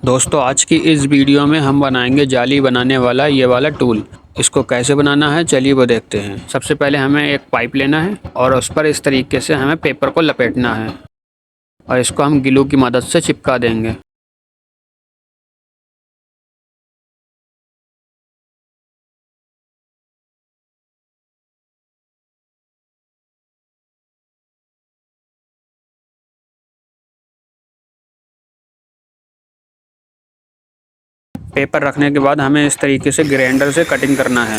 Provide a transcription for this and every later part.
दोस्तों आज की इस वीडियो में हम बनाएंगे जाली बनाने वाला ये वाला टूल। इसको कैसे बनाना है चलिए वो देखते हैं। सबसे पहले हमें एक पाइप लेना है और उस पर इस तरीके से हमें पेपर को लपेटना है और इसको हम ग्लू की मदद से चिपका देंगे। पेपर रखने के बाद हमें इस तरीके से ग्राइंडर से कटिंग करना है।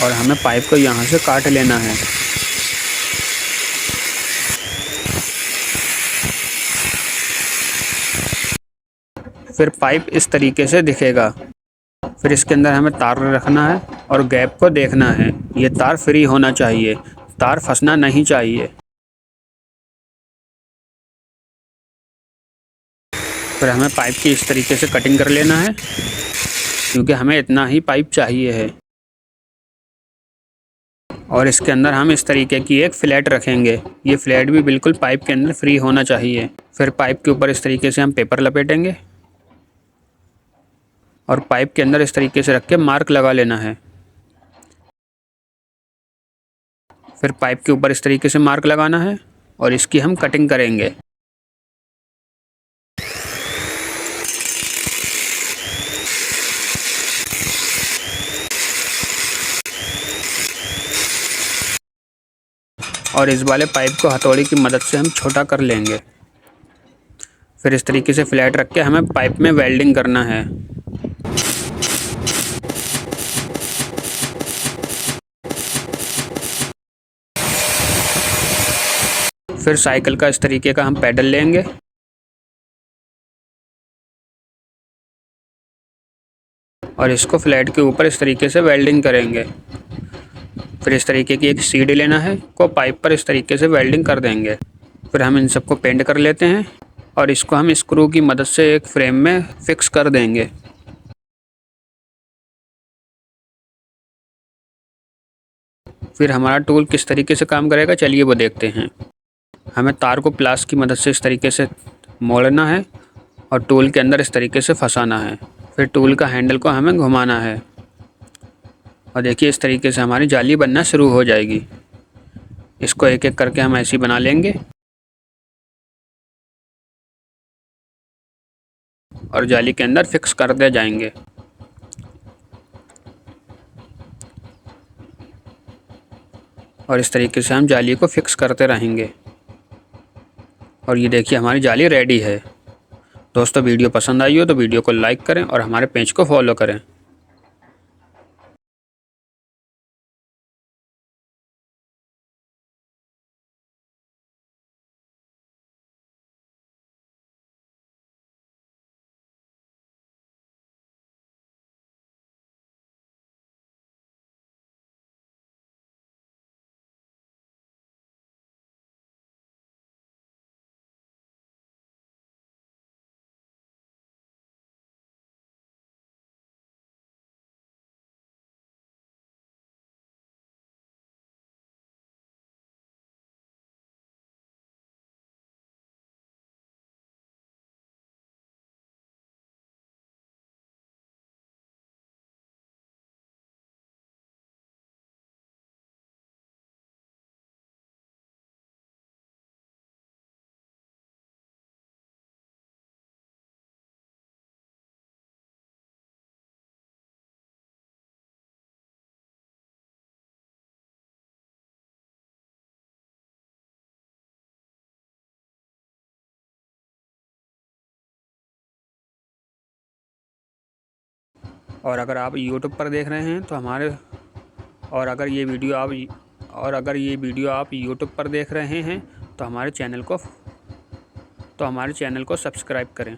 और हमें पाइप को यहाँ से काट लेना है। फिर पाइप इस तरीके से दिखेगा। फिर इसके अंदर हमें तार रखना है और गैप को देखना है। ये तार फ्री होना चाहिए, तार फंसना नहीं चाहिए। फिर हमें पाइप की इस तरीके से कटिंग कर लेना है क्योंकि हमें इतना ही पाइप चाहिए है। और इसके अंदर हम इस तरीके की एक फ्लैट रखेंगे। ये फ्लैट भी बिल्कुल पाइप के अंदर फ्री होना चाहिए। फिर पाइप के ऊपर इस तरीके से हम पेपर लपेटेंगे और पाइप के अंदर इस तरीके से रख के मार्क लगा लेना है। फिर पाइप के ऊपर इस तरीके से मार्क लगाना है और इसकी हम कटिंग करेंगे। और इस वाले पाइप को हथौड़ी की मदद से हम छोटा कर लेंगे। फिर इस तरीके से फ्लैट रख के हमें पाइप में वेल्डिंग करना है। फिर साइकिल का इस तरीके का हम पैडल लेंगे और इसको फ्लैट के ऊपर इस तरीके से वेल्डिंग करेंगे। फिर इस तरीके की एक सीढ़ी लेना है को पाइप पर इस तरीके से वेल्डिंग कर देंगे। फिर हम इन सबको पेंट कर लेते हैं और इसको हम स्क्रू की मदद से एक फ्रेम में फिक्स कर देंगे। फिर हमारा टूल किस तरीके से काम करेगा चलिए वो देखते हैं। हमें तार को प्लास की मदद से इस तरीके से मोड़ना है और टूल के अंदर इस तरीके से फंसाना है। फिर टूल का हैंडल को हमें घुमाना है और देखिए इस तरीके से हमारी जाली बनना शुरू हो जाएगी। इसको एक एक करके हम ऐसे ही बना लेंगे और जाली के अंदर फिक्स करते जाएंगे। और इस तरीके से हम जाली को फिक्स करते रहेंगे। और ये देखिए हमारी जाली रेडी है। दोस्तों वीडियो पसंद आई हो तो वीडियो को लाइक करें और हमारे पेज को फॉलो करें। और अगर आप YouTube पर देख रहे हैं तो और अगर ये वीडियो आप YouTube पर देख रहे हैं तो हमारे चैनल को सब्सक्राइब करें।